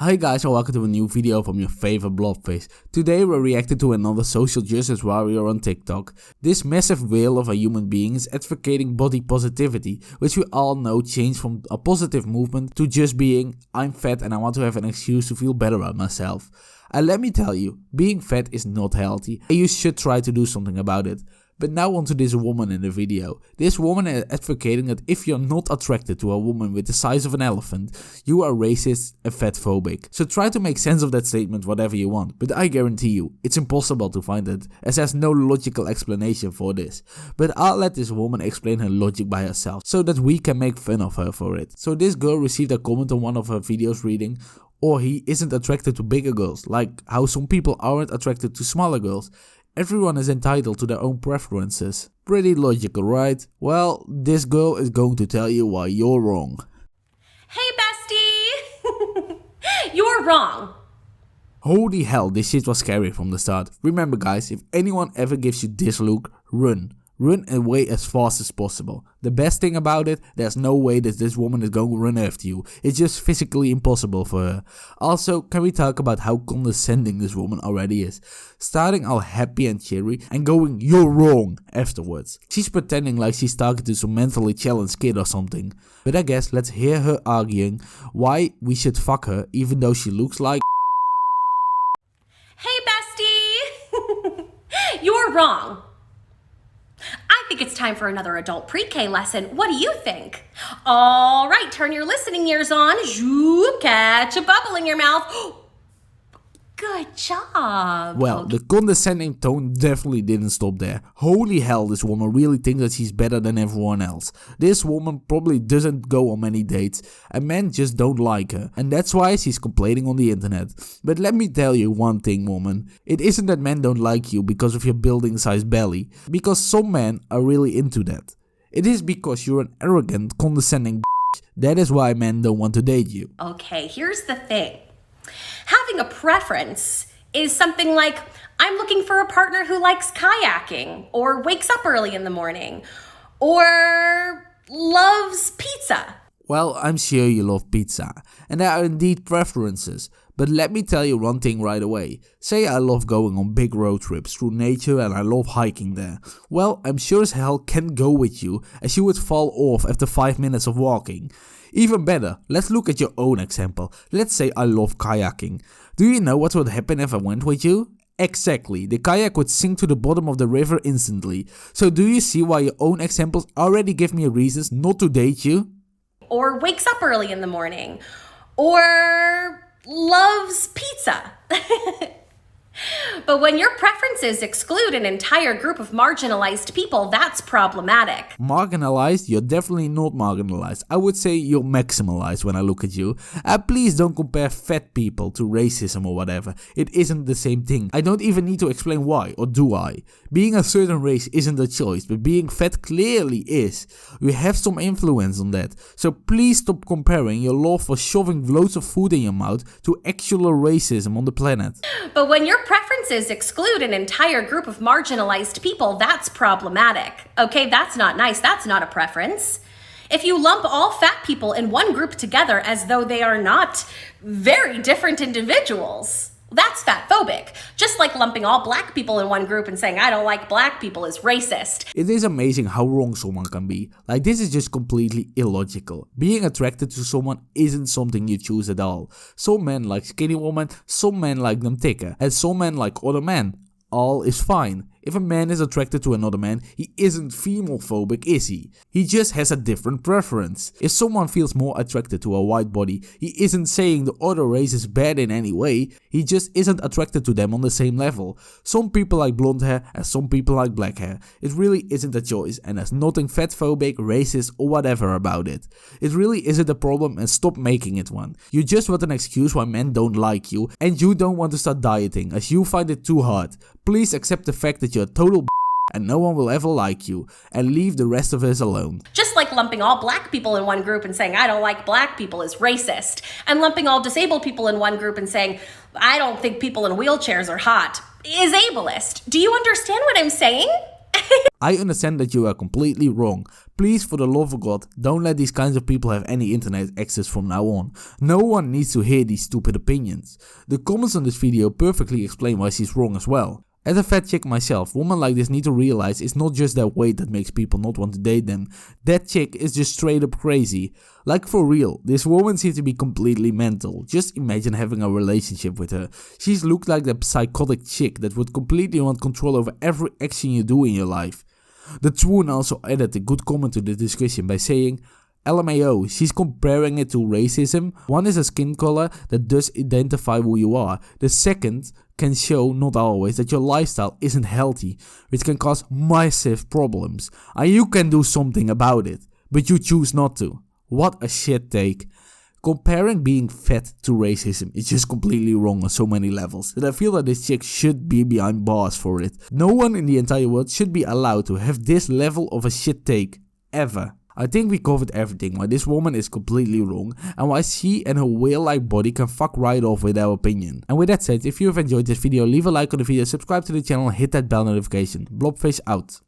Hi guys and welcome to a new video from your favorite blobface. Today we're reacting to another social justice warrior on TikTok. This massive whale of a human being is advocating body positivity, which we all know changed from a positive movement to just being I'm fat and I want to have an excuse to feel better about myself. And let me tell you, being fat is not healthy and you should try to do something about it. But now onto this woman in the video. This woman is advocating that if you're not attracted to a woman with the size of an elephant, you are racist and fatphobic. So try to make sense of that statement whatever you want, but I guarantee you, it's impossible to find it, as there's no logical explanation for this. But I'll let this woman explain her logic by herself, so that we can make fun of her for it. So this girl received a comment on one of her videos reading, or he isn't attracted to bigger girls, like how some people aren't attracted to smaller girls. Everyone is entitled to their own preferences. Pretty logical, right? Well, this girl is going to tell you why you're wrong. Hey bestie! You're wrong. Holy hell, this shit was scary from the start. Remember guys, if anyone ever gives you this look, run. Run away as fast as possible. The best thing about it, there's no way that this woman is going to run after you. It's just physically impossible for her. Also, can we talk about how condescending this woman already is? Starting all happy and cheery and going you're wrong afterwards. She's pretending like she's talking to some mentally challenged kid or something. But I guess let's hear her arguing why we should fuck her even though she looks like Hey bestie! You're wrong. I think it's time for another adult pre-K lesson. What do you think? All right, turn your listening ears on. Zoom, catch a bubble in your mouth. Good job. Well, the condescending tone definitely didn't stop there. Holy hell, this woman really thinks that she's better than everyone else. This woman probably doesn't go on many dates and men just don't like her. And that's why she's complaining on the internet. But let me tell you one thing, woman. It isn't that men don't like you because of your building size belly. Because some men are really into that. It is because you're an arrogant, condescending bitch. That is why men don't want to date you. Okay, here's the thing. Having a preference is something like, I'm looking for a partner who likes kayaking, or wakes up early in the morning, or loves pizza. Well, I'm sure you love pizza, and there are indeed preferences, but let me tell you one thing right away. Say I love going on big road trips through nature and I love hiking there. Well, I'm sure as hell can't go with you, as you would fall off after 5 minutes of walking. Even better, let's look at your own example. Let's say I love kayaking. Do you know what would happen if I went with you? Exactly, the kayak would sink to the bottom of the river instantly. So do you see why your own examples already give me reasons not to date you? Or wakes up early in the morning, or loves pizza. But when your preferences exclude an entire group of marginalized people, that's problematic. Marginalized? You're definitely not marginalized. I would say you're maximalized when I look at you. Please don't compare fat people to racism or whatever. It isn't the same thing. I don't even need to explain why, or do I? Being a certain race isn't a choice, but being fat clearly is. We have some influence on that. So please stop comparing your love for shoving loads of food in your mouth to actual racism on the planet. But when your preferences exclude an entire group of marginalized people, that's problematic. Okay, that's not nice. That's not a preference. If you lump all fat people in one group together as though they are not very different individuals, that's fatphobic. Just like lumping all black people in one group and saying, I don't like black people is racist. It is amazing how wrong someone can be. Like, this is just completely illogical. Being attracted to someone isn't something you choose at all. Some men like skinny women, some men like them thicker, and some men like other men. All is fine. If a man is attracted to another man, he isn't female phobic, is he? He just has a different preference. If someone feels more attracted to a white body, he isn't saying the other race is bad in any way, he just isn't attracted to them on the same level. Some people like blonde hair and some people like black hair. It really isn't a choice and there's nothing fatphobic, racist or whatever about it. It really isn't a problem and stop making it one. You just want an excuse why men don't like you and you don't want to start dieting as you find it too hard. Please accept the fact that you're a total and no one will ever like you, and leave the rest of us alone. Just like lumping all black people in one group and saying, I don't like black people is racist, and lumping all disabled people in one group and saying, I don't think people in wheelchairs are hot, is ableist. Do you understand what I'm saying? I understand that you are completely wrong. Please, for the love of God, don't let these kinds of people have any internet access from now on. No one needs to hear these stupid opinions. The comments on this video perfectly explain why she's wrong as well. As a fat chick myself, women like this need to realize it's not just their weight that makes people not want to date them. That chick is just straight up crazy. Like for real, this woman seems to be completely mental. Just imagine having a relationship with her. She's looked like that psychotic chick that would completely want control over every action you do in your life. The Swoon also added a good comment to the discussion by saying, LMAO, she's comparing it to racism. One is a skin color that does identify who you are. The second can show, not always, that your lifestyle isn't healthy, which can cause massive problems. And you can do something about it, but you choose not to. What a shit take. Comparing being fat to racism is just completely wrong on so many levels that I feel that this chick should be behind bars for it. No one in the entire world should be allowed to have this level of a shit take, ever. I think we covered everything why this woman is completely wrong and why she and her whale-like body can fuck right off with our opinion. And with that said, if you have enjoyed this video, leave a like on the video, subscribe to the channel and hit that bell notification. Blobface out.